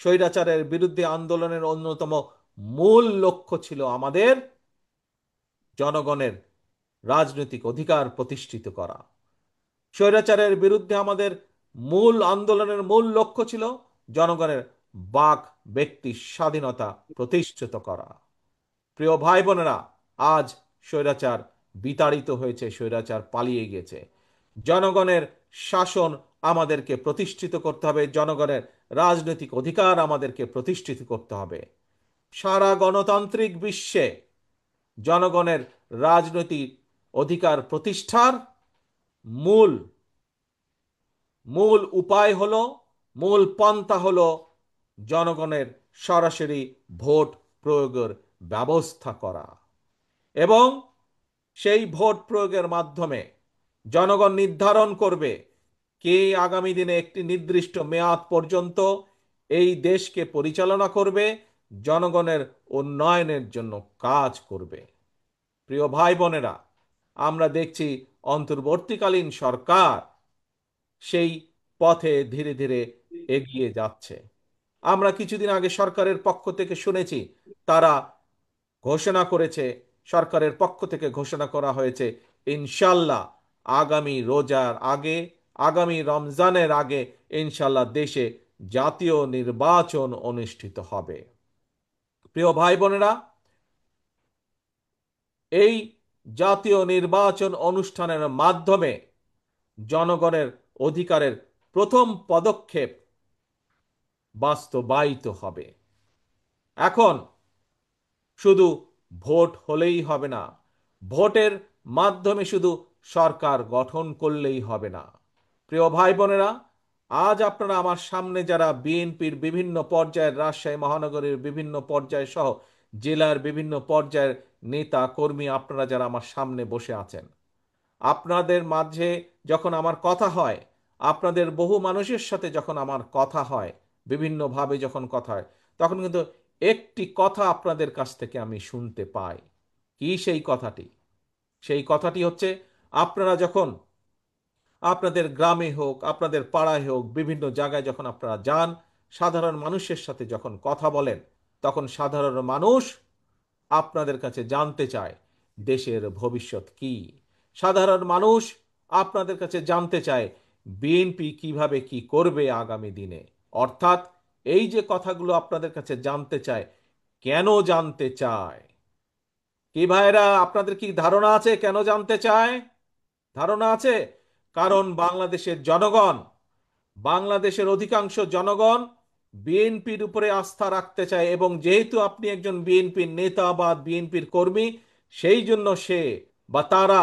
স্বৈরাচারের বিরুদ্ধে আন্দোলনের অন্যতম মূল লক্ষ্য ছিল আমাদের জনগণের রাজনৈতিক অধিকার প্রতিষ্ঠিত করা। স্বৈরাচারের বিরুদ্ধে আমাদের মূল আন্দোলনের মূল লক্ষ্য ছিল জনগণের বাক ব্যক্তি স্বাধীনতা প্রতিষ্ঠিত করা। প্রিয় ভাই বোনেরা, আজ স্বৈরাচার বিতাড়িত হয়েছে, স্বৈরাচার পালিয়ে গেছে। জনগণের শাসন আমাদেরকে প্রতিষ্ঠিত করতে হবে, জনগণের রাজনৈতিক অধিকার আমাদেরকে প্রতিষ্ঠিত করতে হবে। সারা গণতান্ত্রিক বিশ্বে জনগণের রাজনৈতিক অধিকার প্রতিষ্ঠার মূল মূল উপায় হলো, মূল পন্থা হলো জনগণের সরাসরি ভোট প্রয়োগের ব্যবস্থা করা। এবং সেই ভোট প্রয়োগের মাধ্যমে জনগণ নির্ধারণ করবে কে আগামী দিনে একটি নির্দিষ্ট মেয়াদ পর্যন্ত এই দেশকে পরিচালনা করবে, জনগণের উন্নয়নের জন্য কাজ করবে। প্রিয় ভাই বোনেরা, আমরা দেখছি অন্তর্বর্তীকালীন সরকার সেই পথে ধীরে ধীরে এগিয়ে যাচ্ছে। আমরা কিছুদিন আগে সরকারের পক্ষ থেকে শুনেছি, তারা ঘোষণা করেছে, সরকারের পক্ষ থেকে ঘোষণা করা হয়েছে ইনশাল্লাহ আগামী রোজার আগে, আগামী রমজানের আগে ইনশাল্লাহ দেশে জাতীয় নির্বাচন অনুষ্ঠিত হবে। প্রিয় ভাই বোনেরা, এই জাতীয় নির্বাচন অনুষ্ঠানের মাধ্যমে জনগণের অধিকারের প্রথম পদক্ষেপ বাস্তবায়িত হবে। এখন শুধু ভোট হলেই হবে না, ভোটের মাধ্যমে শুধু সরকার গঠন করলেই হবে না। প্রিয় ভাই বোনেরা, আজ আপনারা আমার সামনে যারা বিএনপির বিভিন্ন পর্যায়ের, রাজশাহী মহানগরীর বিভিন্ন পর্যায় সহ জেলার বিভিন্ন পর্যায়ের নেতা কর্মী, আপনারা যারা আমার সামনে বসে আছেন, আপনাদের মাঝে যখন আমার কথা হয়, আপনাদের বহু মানুষের সাথে যখন আমার কথা হয়, বিভিন্নভাবে যখন কথা হয়, তখন কিন্তু একটি কথা আপনাদের কাছ থেকে আমি শুনতে পাই। কি সেই কথাটি? সেই কথাটি হচ্ছে, আপনারা যখন আপনাদের গ্রামে হোক, আপনাদের পাড়ায় হোক, বিভিন্ন জায়গায় যখন আপনারা যান, সাধারণ মানুষের সাথে যখন কথা বলেন, তখন সাধারণ মানুষ আপনাদের কাছে জানতে চায় দেশের ভবিষ্যৎ কি। সাধারণ মানুষ আপনাদের কাছে জানতে চায় বিএনপি কিভাবে কি করবে আগামী দিনে। অর্থাৎ এই যে কথাগুলো আপনাদের কাছে জানতে চায়, কেন জানতে চায়? কি ভাইরা, আপনাদের কি ধারণা আছে কেন জানতে চায়? ধারণা আছে? কারণ বাংলাদেশের জনগণ, বাংলাদেশের অধিকাংশ জনগণ বিএনপির উপরে আস্থা রাখতে চায়, এবং যেহেতু আপনি একজন বিএনপির নেতা বা বিএনপির কর্মী, সেই জন্য সে বা তারা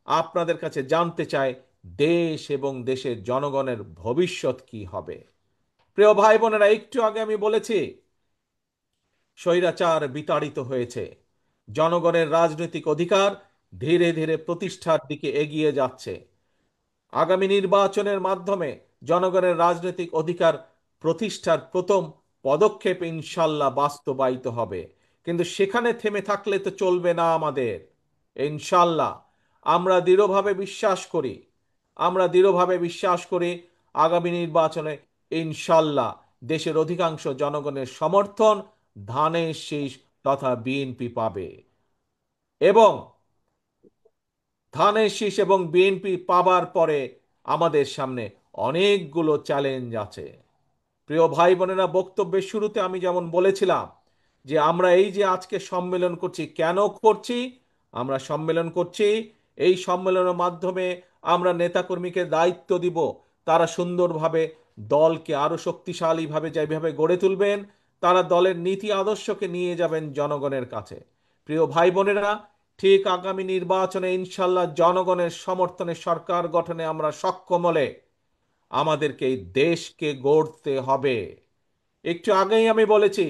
আপনাদের কাছে জানতে চায় দেশ এবং দেশের জনগণের ভবিষ্যৎ কি হবে। প্রিয় ভাই বোনেরা, একটু আগে আমি বলেছি স্বৈরাচার বিতাড়িত হয়েছে, জনগণের রাজনৈতিক অধিকার ধীরে ধীরে প্রতিষ্ঠার দিকে এগিয়ে যাচ্ছে। আগামী নির্বাচনের মাধ্যমে জনগণের রাজনৈতিক অধিকার প্রতিষ্ঠার প্রথম পদক্ষেপ ইনশাল্লাহ বাস্তবায়িত হবে। কিন্তু সেখানে থেমে থাকলে তো চলবে না আমাদের। ইনশাল্লাহ আমরা দৃঢ়ভাবে বিশ্বাস করি, আমরা দৃঢ়ভাবে বিশ্বাস করি আগামী নির্বাচনে ইনশাল্লাহ দেশের অধিকাংশ জনগণের সমর্থন ধানের শীষ তথা বিএনপি পাবে। এবং ধানের শীষ এবং বিএনপি পাবার পরে আমাদের সামনে অনেকগুলো চ্যালেঞ্জ আছে। প্রিয় ভাই বোনেরা, বক্তব্যের শুরুতে আমি যেমন বলেছিলাম যে আমরা এই যে আজকে সম্মেলন করছি, কেন করছি? আমরা সম্মেলন করছি, এই সম্মেলনের মাধ্যমে আমরা নেতাকর্মীকে দায়িত্ব দিব, তারা সুন্দরভাবে দলকে আরো শক্তিশালীভাবে যেভাবে গড়ে তুলবেন, তারা দলের নীতি আদর্শকে নিয়ে যাবেন জনগণের কাছে। প্রিয় ভাই বোনেরা, ঠিক আগামী নির্বাচনে ইনশাল্লাহ জনগণের সমর্থনে সরকার গঠনে আমরা সক্ষম হলে আমাদেরকে এই দেশকে গড়তে হবে। একটু আগেই আমি বলেছি,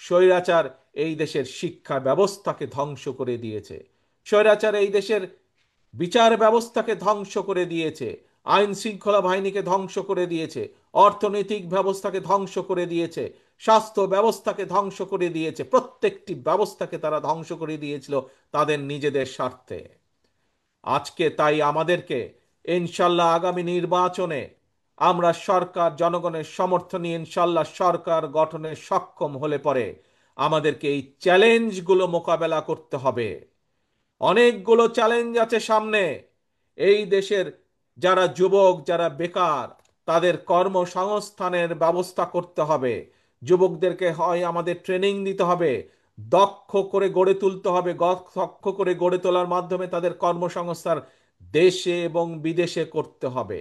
স্বৈরাচার এই দেশের শিক্ষা ব্যবস্থাকে ধ্বংস করে দিয়েছে, স্বৈরাচার এই দেশের বিচার ব্যবস্থাকে ধ্বংস করে দিয়েছে, আইন শৃঙ্খলা বাহিনীকে ধ্বংস করে দিয়েছে, অর্থনৈতিক ব্যবস্থাকে ধ্বংস করে দিয়েছে, স্বাস্থ্য ব্যবস্থাকে ধ্বংস করে দিয়েছে। প্রত্যেকটি ব্যবস্থাকে তারা ধ্বংস করে দিয়েছিল তাদের নিজেদের স্বার্থে। আজকে তাই আমাদেরকে ইনশাল্লাহ আগামী নির্বাচনে আমরা সরকার জনগণের সমর্থন নিয়ে ইনশাল্লাহ সরকার গঠনে সক্ষম হলে পরে আমাদেরকে এই চ্যালেঞ্জগুলো মোকাবেলা করতে হবে। অনেকগুলো চ্যালেঞ্জ আছে সামনে। এই দেশের যারা যুবক, যারা বেকার, তাদের কর্মসংস্থানের ব্যবস্থা করতে হবে। যুবকদেরকে হয় আমাদের ট্রেনিং দিতে হবে, দক্ষ করে গড়ে তুলতে হবে। দক্ষ করে গড়ে তোলার মাধ্যমে তাদের কর্মসংস্থান দেশে এবং বিদেশে করতে হবে।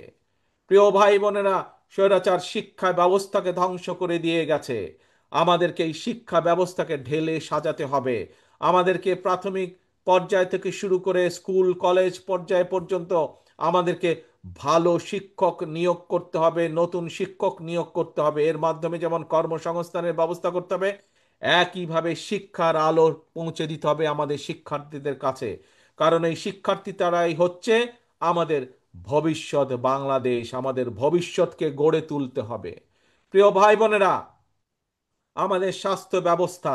প্রিয় ভাই বোনেরা, স্বৈরাচার শিক্ষা ব্যবস্থাকে ধ্বংস করে দিয়ে গেছে। আমাদেরকে এই শিক্ষা ব্যবস্থাকে ঢেলে সাজাতে হবে। আমাদেরকে প্রাথমিক পর্যায় থেকে শুরু করে স্কুল কলেজ পর্যায় পর্যন্ত আমাদেরকে ভালো শিক্ষক নিয়োগ করতে হবে, নতুন শিক্ষক নিয়োগ করতে হবে। এর মাধ্যমে যেমন কর্মসংস্থানের ব্যবস্থা করতে হবে, একইভাবে শিক্ষার আলো পৌঁছে দিতে হবে আমাদের শিক্ষার্থীদের কাছে। কারণ এই শিক্ষার্থী তারাই হচ্ছে আমাদের ভবিষ্যৎ বাংলাদেশ। আমাদের ভবিষ্যৎকে গড়ে তুলতে হবে। প্রিয় ভাই বোনেরা, আমাদের স্বাস্থ্য ব্যবস্থা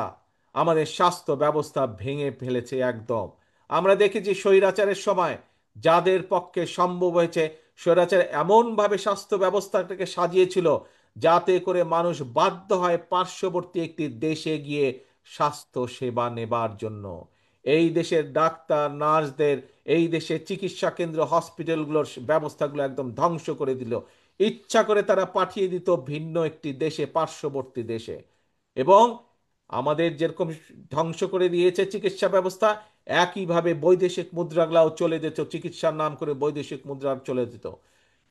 আমাদের স্বাস্থ্য ব্যবস্থা ভেঙে ফেলেছে একদম। আমরা দেখেছি স্বৈরাচারের সময় যাদের পক্ষে সম্ভব হয়েছে, স্বৈরাচার এমনভাবে স্বাস্থ্য ব্যবস্থাটাকে সাজিয়েছিল যাতে করে মানুষ বাধ্য হয় পার্শ্ববর্তী একটি দেশে গিয়ে স্বাস্থ্য সেবা নেবার জন্য। এই দেশের ডাক্তার নার্সদের, এই দেশের চিকিৎসা কেন্দ্র হসপিটালগুলোর ব্যবস্থাগুলো একদম ধ্বংস করে দিল। ইচ্ছা করে তারা পাঠিয়ে দিত ভিন্ন একটি দেশে, পার্শ্ববর্তী দেশে। এবং আমাদের যেরকম ধ্বংস করে দিয়েছে চিকিৎসা ব্যবস্থা, একইভাবে বৈদেশিক মুদ্রাগুলাও চলে যেত, চিকিৎসার নাম করে বৈদেশিক মুদ্রা চলে যেত।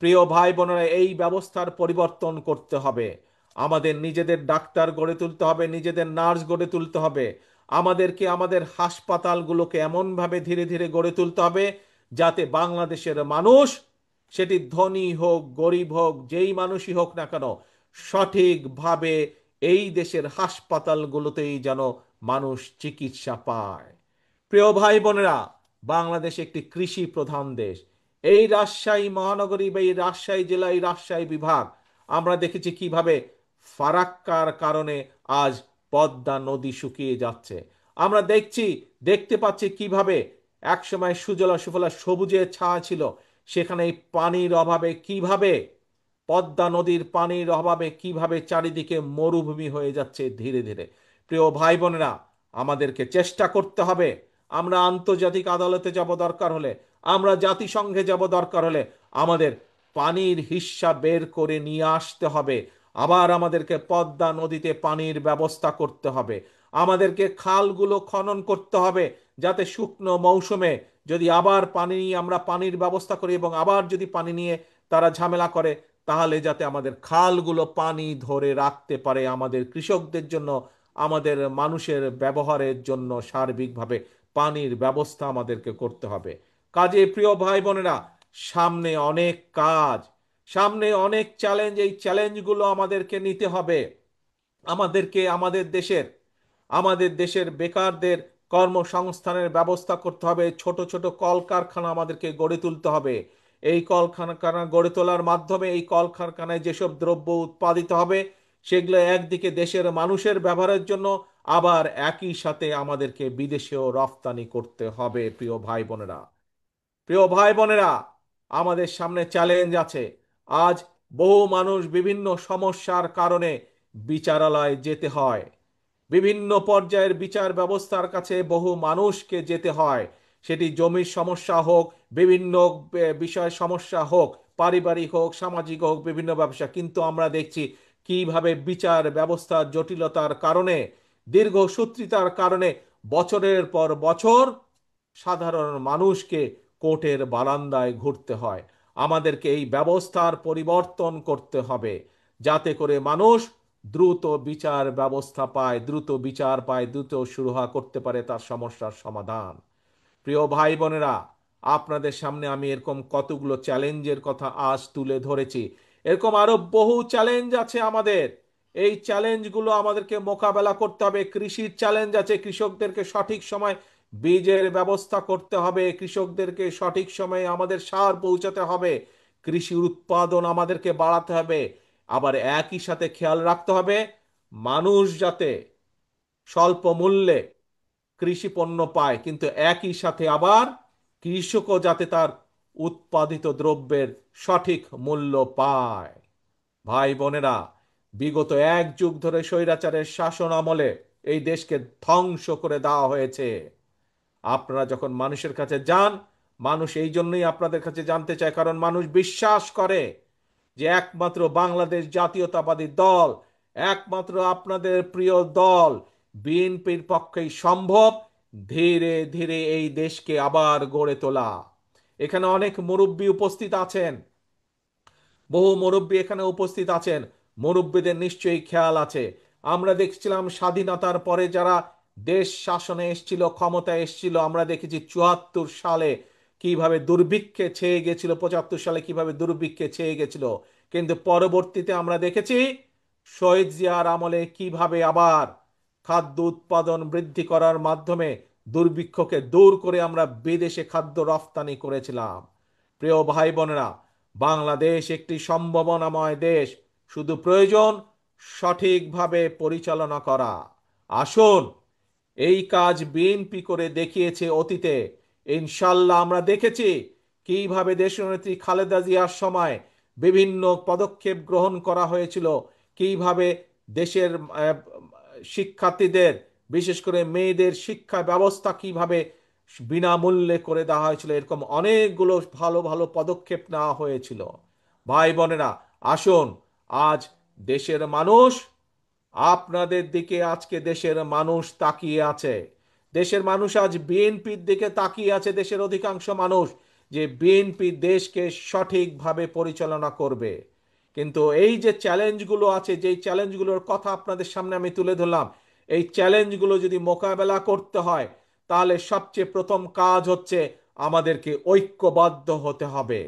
প্রিয় ভাই বোনেরা, এই ব্যবস্থার পরিবর্তন করতে হবে। আমাদের নিজেদের ডাক্তার গড়ে তুলতে হবে, নিজেদের নার্স গড়ে তুলতে হবে। আমাদেরকে আমাদের হাসপাতালগুলোকে এমনভাবে ধীরে ধীরে গড়ে তুলতে হবে যাতে বাংলাদেশের মানুষ, সেটি ধনী হোক গরিব হোক যেই মানুষই হোক না কেন, সঠিকভাবে এই দেশের হাসপাতালগুলোতেই যেন মানুষ চিকিৎসা পায়। প্রিয় ভাই বোনেরা, বাংলাদেশ একটি কৃষি প্রধান দেশ। এই রাজশাহী মহানগরী বা এই রাজশাহী জেলা, এই রাজশাহী বিভাগ, আমরা দেখেছি কিভাবে ফারাক্কার কারণে আজ পদ্মা নদী শুকিয়ে যাচ্ছে। আমরা দেখতে পাচ্ছি কিভাবে একসময় সুজলা সুফলা সবুজে ছায়া ছিল, সেখানে এই পানির অভাবে কিভাবে, পদ্মা নদীর পানির অভাবে কিভাবে চারিদিকে মরুভূমি হয়ে যাচ্ছে ধীরে ধীরে। প্রিয় ভাই বোনেরা, আমাদেরকে চেষ্টা করতে হবে। আমরা আন্তর্জাতিক আদালতে যাব দরকার হলে, আমরা জাতিসংঘে যাব দরকার হলে, আমাদের পানির হিস্যা বের করে নিয়ে আসতে হবে। আবার আমাদেরকে পদ্মা নদীতে পানির ব্যবস্থা করতে হবে। আমাদেরকে খালগুলো খনন করতে হবে যাতে শুকনো মৌসুমে যদি আবার পানি নিয়ে আমরা পানির ব্যবস্থা করি এবং আবার যদি পানি নিয়ে তারা ঝামেলা করে, তাহলে যাতে আমাদের খালগুলো পানি ধরে রাখতে পারে। আমাদের কৃষকদের জন্য, আমাদের মানুষের ব্যবহারের জন্য সার্বিকভাবে পানির ব্যবস্থা আমাদেরকে করতে হবে। কাজে প্রিয় ভাই বোনেরা, সামনে অনেক কাজ, সামনে অনেক চ্যালেঞ্জ। এই চ্যালেঞ্জগুলো আমাদেরকে নিতে হবে। আমাদেরকে আমাদের দেশের বেকারদের কর্মসংস্থানের ব্যবস্থা করতে হবে। ছোট ছোট কলকারখানা আমাদেরকে গড়ে তুলতে হবে। এই কলকারখানা গড়ে তোলার মাধ্যমে এই কলকারখানায় যেসব দ্রব্য উৎপাদিত হবে সেগুলো একদিকে দেশের মানুষের ব্যবহারের জন্য, আবার একই সাথে আমাদেরকে বিদেশেও রফতানি করতে হবে। প্রিয় ভাই বোনেরা, আমাদের সামনে চ্যালেঞ্জ আছে। আজ বহু মানুষ বিভিন্ন সমস্যার কারণে বিচারালয়ে যেতে হয়। বিভিন্ন পর্যায়ের বিচার ব্যবস্থার কাছে বহু মানুষকে যেতে হয়। সেটি জমির সমস্যা হোক, বিভিন্ন বিষয় সমস্যা হোক, পারিবারিক হোক, সামাজিক হোক, বিভিন্ন ব্যবসা। কিন্তু আমরা দেখছি কিভাবে বিচার ব্যবস্থার জটিলতার কারণে, দীর্ঘসূত্রিতার কারণে বছরের পর বছর সাধারণ মানুষকে কোর্টের বারান্দায় ঘুরতে হয়। আমাদেরকে এই ব্যবস্থার পরিবর্তন করতে হবে যাতে করে মানুষ দ্রুত বিচার ব্যবস্থা পায়, দ্রুত বিচার পায়, দ্রুত সুরাহা করতে পারে তার সমস্যার সমাধান। প্রিয় ভাই বোনেরা, আপনাদের সামনে আমি এরকম কতগুলো চ্যালেঞ্জের কথা আজ তুলে ধরেছি। এরকম আরো বহু চ্যালেঞ্জ আছে আমাদের। এই চ্যালেঞ্জগুলো আমাদেরকে মোকাবেলা করতে হবে। কৃষির চ্যালেঞ্জ আছে, কৃষকদেরকে সঠিক সময় বীজের ব্যবস্থা করতে হবে, কৃষকদেরকে সঠিক সময়ে আমাদের সার পৌঁছাতে হবে, কৃষি উৎপাদন আমাদেরকে বাড়াতে হবে। আবার একই সাথে খেয়াল রাখতে হবে মানুষ যাতে স্বল্প মূল্যে কৃষি পণ্য পায়, কিন্তু একই সাথে আবার কৃষকও যাতে তার উৎপাদিত দ্রব্যের সঠিক মূল্য পায়। ভাই বোনেরা, বিগত এক যুগ ধরে স্বৈরাচারের শাসন আমলে এই দেশকে ধ্বংস করে দেওয়া হয়েছে। আপনারা যখন মানুষের কাছে যান, মানুষ এই জন্যই আপনাদের কাছে জানতে চায়, কারণ মানুষ বিশ্বাস করে যে একমাত্র বাংলাদেশ জাতীয়তাবাদী দল, একমাত্র আপনাদের প্রিয় দল বিএনপির পক্ষেই সম্ভব ধীরে ধীরে এই দেশকে আবার গড়ে তোলা। এখানে অনেক মুরব্বী উপস্থিত আছেন, বহু মুরব্বী এখানে উপস্থিত আছেন। মুরব্বীদের নিশ্চয়ই খেয়াল আছে, আমরা দেখছিলাম স্বাধীনতার পরে যারা দেশ শাসনে এসেছিল, ক্ষমতায় এসেছিল, আমরা দেখেছি ৭৪ সালে কিভাবে দুর্ভিক্ষে ছেয়ে গেছিল, ৭৫ সালে কিভাবে দুর্ভিক্ষে ছেয়ে গেছিল। কিন্তু পরবর্তীতে আমরা দেখেছি শহীদ জিয়ার আমলে কিভাবে আবার খাদ্য উৎপাদন বৃদ্ধি করার মাধ্যমে দুর্ভিক্ষকে দূর করে আমরা বিদেশে খাদ্য রফতানি করেছিলাম। প্রিয় ভাই বোনেরা, বাংলাদেশ একটি সম্ভাবনাময় দেশ, শুধু প্রয়োজন সঠিকভাবে পরিচালনা করা। আসুন, এই কাজ বিএনপি করে দেখিয়েছে অতীতে। ইনশাল্লাহ আমরা দেখেছি কিভাবে দেশনেত্রী খালেদা জিয়ার সময় বিভিন্ন পদক্ষেপ গ্রহণ করা হয়েছিল, কিভাবে দেশের শিক্ষার্থীদের, বিশেষ করে মেয়েদের শিক্ষা ব্যবস্থা কিভাবে বিনামূল্যে করে দেওয়া হয়েছিল। এরকম অনেকগুলো ভালো ভালো পদক্ষেপ নেওয়া হয়েছিল। ভাই বোনেরা, আসুন, আজ দেশের মানুষ আপনাদের দিকে, আজকে দেশের মানুষ তাকিয়ে আছে। দেশের মানুষ আজ বিএনপির দিকে তাকিয়ে আছে, দেশের অধিকাংশ মানুষ, যে বিএনপি দেশকে সঠিকভাবে পরিচালনা করবে। কিন্তু এই যে চ্যালেঞ্জগুলো আছে, যেই চ্যালেঞ্জগুলোর কথা আপনাদের সামনে আমি তুলে ধরলাম, এই চ্যালেঞ্জগুলো যদি মোকাবেলা করতে হয়, তাহলে সবচেয়ে প্রথম কাজ হচ্ছে আমাদেরকে ঐক্যবদ্ধ হতে হবে।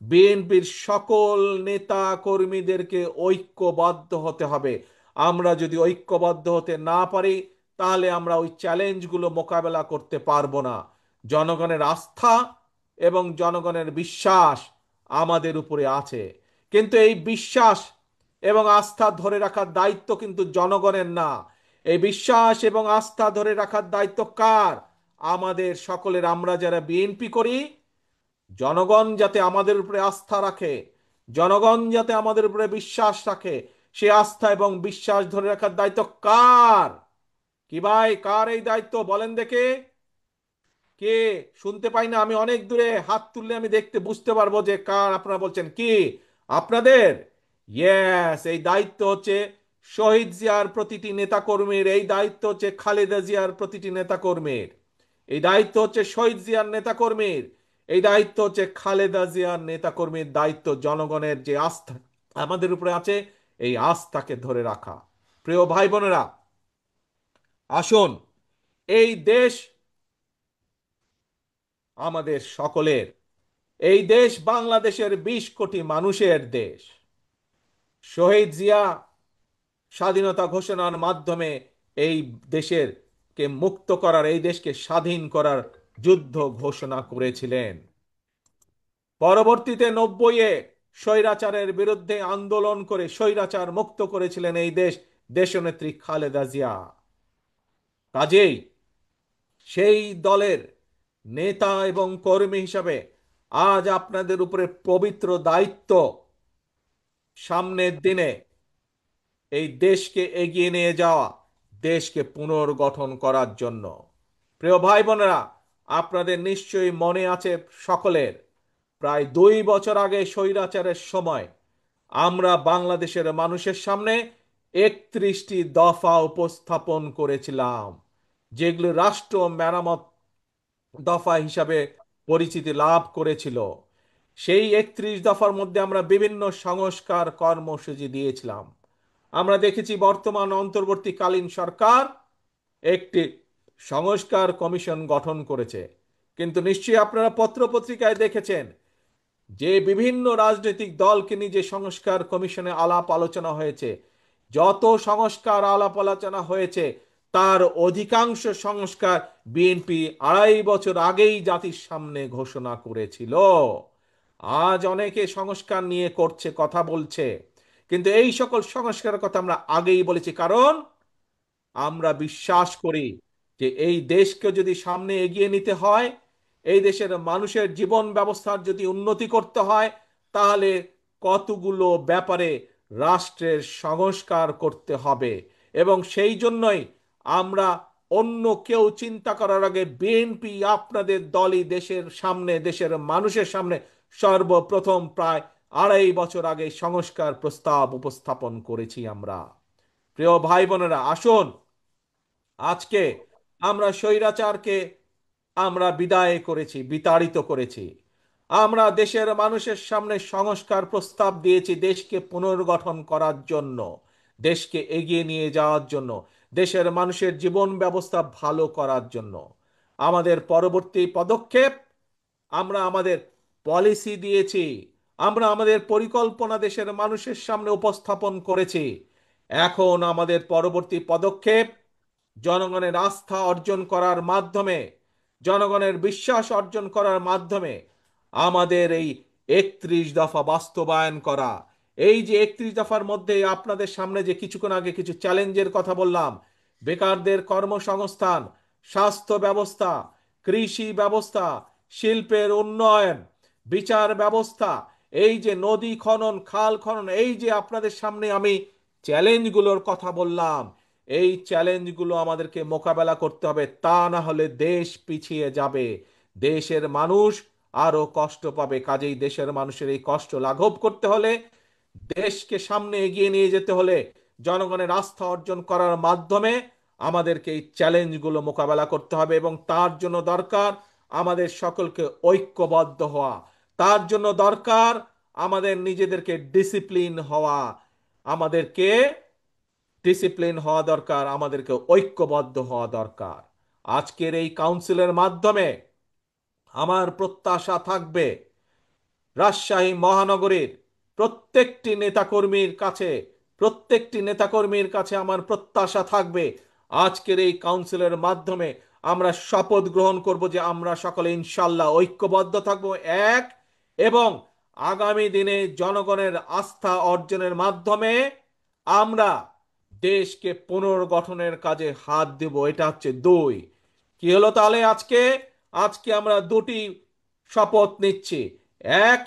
বিএনপির সকল নেতা কর্মীদেরকে ঐক্যবদ্ধ হতে হবে। আমরা যদি ঐক্যবদ্ধ হতে না পারি, তাহলে আমরা ওই চ্যালেঞ্জগুলো মোকাবেলা করতে পারবো না। জনগণের আস্থা এবং জনগণের বিশ্বাস আমাদের উপরে আছে, কিন্তু এই বিশ্বাস এবং আস্থা ধরে রাখার দায়িত্ব কিন্তু জনগণের না। এই বিশ্বাস এবং আস্থা ধরে রাখার দায়িত্ব কার? আমাদের সকলের। আমরা যারা বিএনপি করি, জনগণ যাতে আমাদের উপরে আস্থা রাখে, জনগণ যাতে আমাদের উপরে বিশ্বাস রাখে, সে আস্থা এবং বিশ্বাস ধরে রাখার দায়িত্ব কার? কি ভাই, কার এই দায়িত্ব বলেন দেখে? কে? শুনতে পাই না, আমি অনেক দূরে, হাত তুললে আমি দেখতে বুঝতে পারবো যে কার। আপনারা বলছেন কি আপনাদের? ইয়েস, এই দায়িত্ব হচ্ছে শহীদ জিয়ার প্রতিটি নেতাকর্মীর, এই দায়িত্ব হচ্ছে খালেদা জিয়ার প্রতিটি নেতাকর্মীর, এই দায়িত্ব হচ্ছে শহীদ জিয়ার নেতাকর্মীর, এই দায়িত্ব হচ্ছে খালেদা জিয়ার নেতাকর্মীর। দায়িত্ব জনগণের যে আস্থা আমাদের উপরে আছে, এই আস্থাকে ধরে রাখা। প্রিয় ভাই বোনেরা, আসুন, এই দেশ আমাদের সকলের। এই দেশ বাংলাদেশের ২০ কোটি মানুষের দেশ। শহীদ জিয়া স্বাধীনতা ঘোষণার মাধ্যমে এই দেশের কে মুক্ত করার, এই দেশকে স্বাধীন করার যুদ্ধ ঘোষণা করেছিলেন। পরবর্তীতে ৯০-এ স্বৈরাচারের বিরুদ্ধে আন্দোলন করে স্বৈরাচার মুক্ত করেছিলেন এই দেশ দেশনেত্রী খালেদা জিয়া। কাজেই সেই দলের নেতা এবং কর্মী হিসাবে আজ আপনাদের উপরে পবিত্র দায়িত্ব, সামনের দিনে এই দেশকে এগিয়ে নিয়ে যাওয়া, দেশকে পুনর্গঠন করার জন্য। প্রিয় ভাই বোনেরা, আপনাদের নিশ্চয়ই মনে আছে সকলের, প্রায় ২ বছর আগে স্বৈরাচারের সময় আমরা বাংলাদেশের মানুষের সামনে ৩১টি দফা উপস্থাপন করেছিলাম, যেগুলো রাষ্ট্র মেরামত দফা হিসাবে পরিচিতি লাভ করেছিল। সেই ৩১ দফার মধ্যে আমরা বিভিন্ন সংস্কার কর্মসূচি দিয়েছিলাম। আমরা দেখেছি বর্তমান অন্তর্বর্তীকালীন সরকার একটি সংস্কার কমিশন গঠন করেছে, কিন্তু নিশ্চয়ই আপনারা পত্রপত্রিকায় দেখেছেন যে বিভিন্ন রাজনৈতিক দলকে নিয়ে যে সংস্কার কমিশনে আলাপ আলোচনা হয়েছে, যত সংস্কার আলাপ আলোচনা হয়েছে, তার অধিকাংশ সংস্কার বিএনপি ২.৫ বছর আগেই জাতির সামনে ঘোষণা করেছিল। আজ অনেকে সংস্কার নিয়ে করছে, কথা বলছে, কিন্তু এই সকল সংস্কারের কথা আমরা আগেই বলেছি, কারণ আমরা বিশ্বাস করি যে এই দেশকে যদি সামনে এগিয়ে নিতে হয়, এই দেশের মানুষের জীবন ব্যবস্থার যদি উন্নতি করতে হয়, তাহলে কতগুলো ব্যাপারে রাষ্ট্রের সংস্কার করতে হবে। এবং সেই জন্যই আমরা অন্য কেউ চিন্তা করার আগে বিএনপি আপনাদের দলই দেশের সামনে, দেশের মানুষের সামনে সর্বপ্রথম প্রায় 2.5 বছর আগে সংস্কার প্রস্তাব উপস্থাপন করেছি আমরা। প্রিয় ভাই বোনেরা, আসুন আজকে আমরা স্বৈরাচারকে আমরা বিদায় করেছি, বিতাড়িত করেছি। আমরা দেশের মানুষের সামনে সংস্কার প্রস্তাব দিয়েছি দেশকে পুনর্গঠন করার জন্য, দেশকে এগিয়ে নিয়ে যাওয়ার জন্য, দেশের মানুষের জীবন ব্যবস্থা ভালো করার জন্য। আমাদের পরবর্তী পদক্ষেপ, আমরা আমাদের পলিসি দিয়েছি, আমরা আমাদের পরিকল্পনা দেশের মানুষের সামনে উপস্থাপন করেছি। এখন আমাদের পরবর্তী পদক্ষেপ জনগণের আস্থা অর্জন করার মাধ্যমে, জনগণের বিশ্বাস অর্জন করার মাধ্যমে আমাদের এই 31 দফা বাস্তবায়ন করা। এই যে 31 দফার মধ্যে আপনাদের সামনে যে কিছুক্ষণ আগে কিছু চ্যালেঞ্জের কথা বললাম, বেকারদের কর্মসংস্থান, স্বাস্থ্য ব্যবস্থা, কৃষি ব্যবস্থা, শিল্পের উন্নয়ন, বিচার ব্যবস্থা, এই যে নদী খনন, খাল খনন, এই যে আপনাদের সামনে আমি চ্যালেঞ্জগুলোর কথা বললাম, এই চ্যালেঞ্জগুলো আমাদেরকে মোকাবেলা করতে হবে। তা না হলে দেশ পিছিয়ে যাবে, দেশের মানুষ আরো কষ্ট পাবে। কাজেই দেশের মানুষের এই কষ্ট লাঘব করতে হলে, দেশকে সামনে এগিয়ে নিয়ে যেতে হলে, জনগণের আস্থা অর্জন করার মাধ্যমে আমাদেরকে এই চ্যালেঞ্জগুলো মোকাবেলা করতে হবে। এবং তার জন্য দরকার আমাদের সকলকে ঐক্যবদ্ধ হওয়া, তার জন্য দরকার আমাদের নিজেদেরকে ডিসিপ্লিন হওয়া, আমাদেরকে ডিসিপ্লিন হওয়া দরকার, আমাদেরকে ঐক্যবদ্ধ হওয়া দরকার। আজকের এই কাউন্সিলের মাধ্যমে আমার প্রত্যাশা থাকবে রাজশাহী মহানগরীর প্রত্যেকটি নেতাকর্মীর কাছে, প্রত্যেকটি নেতাকর্মীর কাছে আমার প্রত্যাশা থাকবে আজকের এই কাউন্সিলের মাধ্যমে আমরা শপথ গ্রহণ করব যে আমরা সকলে ইনশাল্লাহ ঐক্যবদ্ধ থাকব, এক, এবং আগামী দিনে জনগণের আস্থা অর্জনের মাধ্যমে আমরা দেশকে পুনর্গঠনের কাজে হাত দেব। এটা হচ্ছে দুই। কি হলো তাহলে আজকে? আজকে আমরা দুটি শপথ নিচ্ছি। এক,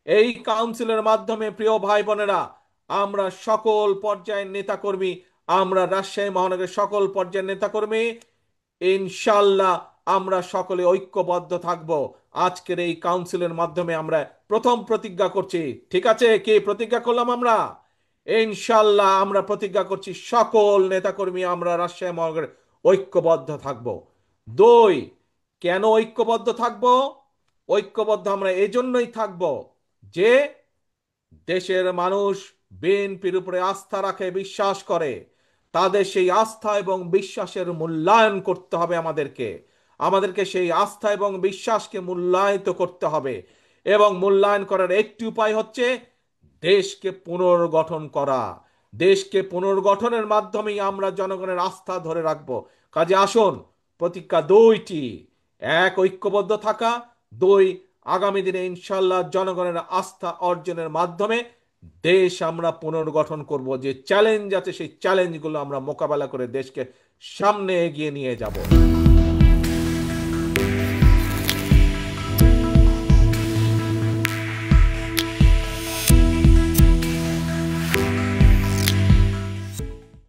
এই কাউন্সিলের মাধ্যমে প্রিয় ভাই বোনেরা, আমরা সকল পর্যায়ের নেতাকর্মী, আমরা রাজশাহী মহানগরের সকল পর্যায়ের নেতাকর্মী ইনশাল্লাহ আমরা সকলে ঐক্যবদ্ধ থাকব। আজকের এই কাউন্সিলের মাধ্যমে আমরা প্রথম প্রতিজ্ঞা করছি। ঠিক আছে, কি প্রতিজ্ঞা করলাম আমরা? ইনশাল্লাহ আমরা প্রতিজ্ঞা করছি সকল নেতাকর্মী আমরা রাজশাহী মহানগরে ঐক্যবদ্ধ থাকব। দুই, কেন ঐক্যবদ্ধ থাকব? ঐক্যবদ্ধ আমরা এজন্যই থাকব যে দেশের মানুষ বিএনপির উপরে আস্থা রাখে, বিশ্বাস করে। তাদের সেই আস্থা এবং বিশ্বাসের মূল্যায়ন করতে হবে আমাদেরকে। আমাদেরকে সেই আস্থা এবং বিশ্বাসকে মূল্যায়িত করতে হবে। এবং মূল্যায়ন করার একটি উপায় হচ্ছে দেশকে পুনর্গঠন করা। দেশকে পুনর্গঠনের মাধ্যমেই আমরা জনগণের আস্থা ধরে রাখব। কাজে আসুন, প্রতিজ্ঞা দুইটি: এক, ঐক্যবদ্ধ থাকা; দুই, আগামী দিনে ইনশাল্লাহ জনগণের আস্থা অর্জনের মাধ্যমে দেশ আমরা পুনর্গঠন করব। যে চ্যালেঞ্জ আছে সেই চ্যালেঞ্জগুলো আমরা মোকাবেলা করে দেশকে সামনে এগিয়ে নিয়ে যাব।